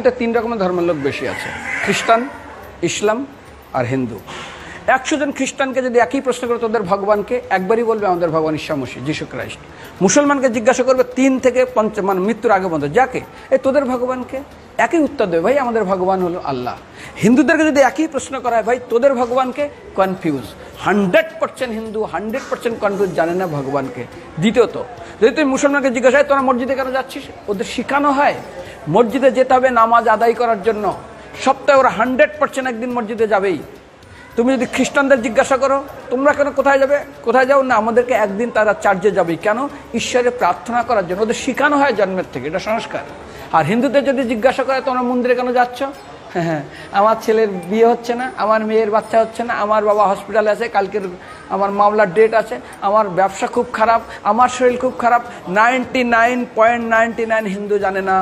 জগতে 3 রকমের ধর্মের লোক বেশি আছে, খ্রিস্টান, ইসলাম আর হিন্দু। 100 জন খ্রিস্টানকে যদি একই প্রশ্ন করে তোদের ভগবানকে, একবারই বলবে আমাদের ভগবান ঈসা মসিহ, যিশু ক্রাইস্ট। মুসলমানকে জিজ্ঞাসা করবে 3 থেকে 5 মানে মৃত্যুর আগে পর্যন্ত, যাকে এই তোদের ভগবানকে, একই উত্তর দেবে, ভাই আমাদের ভগবান হলো আল্লাহ। হিন্দুদেরকে যদি একই প্রশ্ন করা হয়, ভাই তোদের ভগবানকে, কনফিউজ। 100% হিন্দু 100% কনফিউজ, জানে না ভগবানকে। দ্বিতীয়ত, যদি তুই মুসলমানকে জিজ্ঞাসা হয় তোরা মসজিদে কেন যাচ্ছিস, ওদের শেখানো হয় মসজিদে যেতে হবে নামাজ আদায় করার জন্য। সপ্তাহে ওরা 100% একদিন মসজিদে যাবেই। তুমি যদি খ্রিস্টানদের জিজ্ঞাসা করো তোমরা কেন কোথায় যাবে, কোথায় যাও না, আমাদেরকে একদিন তারা চার্চে যাবে। কেন? ঈশ্বরে প্রার্থনা করার জন্য। ওদের শেখানো হয় জন্মের থেকে, এটা সংস্কার। আর হিন্দুদের যদি জিজ্ঞাসা করে তোমরা মন্দিরে কেন যাচ্ছ, হ্যাঁ আমার ছেলের বিয়ে হচ্ছে না, আমার মেয়ের বাচ্চা হচ্ছে না, আমার বাবা হসপিটালে আছে, কালকের আমার মামলার ডেট আছে, আমার ব্যবসা খুব খারাপ, আমার শরীর খুব খারাপ। 99.99 হিন্দু জানে না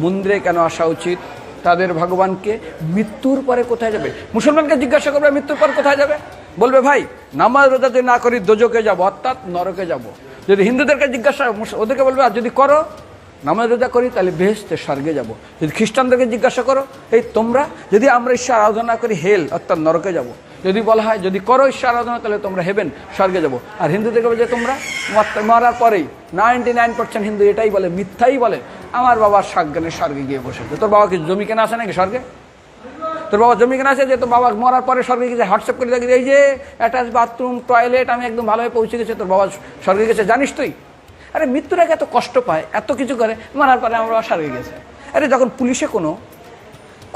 মন্দিরে কেন আসা উচিত, তাদের ভগবানকে মৃত্যুর পরে কোথায় যাবে। মুসলমানকে জিজ্ঞাসা করবে মৃত্যুর পর কোথায় যাবে, বলবে ভাই নামাজ রোজা যদি না করি দোজকে যাব, অর্থাৎ নরকে যাব। যদি হিন্দুদেরকে জিজ্ঞাসা, ওদেরকে বলবে আর যদি করো নামাজ রোজা করি তাহলে বেহেশতে স্বর্গে যাব। যদি খ্রিস্টানদেরকে জিজ্ঞাসা করো, এই তোমরা যদি আমরা ঈশ্বর আরাধনা করি হেল অর্থাৎ নরকে যাব। যদি বলা হয় যদি করো ঈশ্বর আরাধনা তাহলে তোমরা হেবেন স্বর্গে যাব। আর হিন্দুদেরকে বলে যে তোমরা মরার পরেই 99% হিন্দু এটাই বলে, মিথ্যাই বলে, আমার বাবার সাজ্ঞানে স্বর্গে গিয়ে বসেছে। তোর বাবা কি জমি কেনা আছে নাকি স্বর্গে? তোর বাবা জমি কেনা আছে যে তোর বাবা মরার পরে স্বর্গে গেছে হোয়াটসঅ্যাপ করে দেখি এই যে অ্যাটাচ বাথরুম টয়লেট আমি একদম ভালোভাবে পৌঁছে গেছে, তোর বাবা স্বর্গে গেছে জানিস তুই? আরে মৃত্যুর আগে এত কষ্ট পায়, এত কিছু করে, মারার পরে আমার বাবা স্বর্গে গেছে। আরে যখন পুলিশে কোনো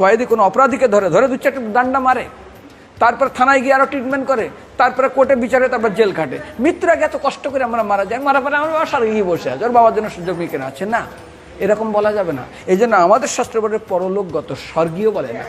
কয়েদি কোনো অপরাধীকে ধরে 2-4টা ডান্ডা মারে, তারপর থানায় গিয়ে আরও ট্রিটমেন্ট করে, তারপরে কোর্টে বিচারে, তারপর জেল কাটে, মৃত্যুর আগে এত কষ্ট করে আমরা মারা যাই, মারা পরে আমার বাবা স্বর্গে গিয়ে বসে আছে, ওর বাবার জন্য জমি কেনা আছে না, এরকম বলা যাবে না। এই জন্য আমাদের শাস্ত্র বলে পরলোকগত, স্বর্গীয় বলে না।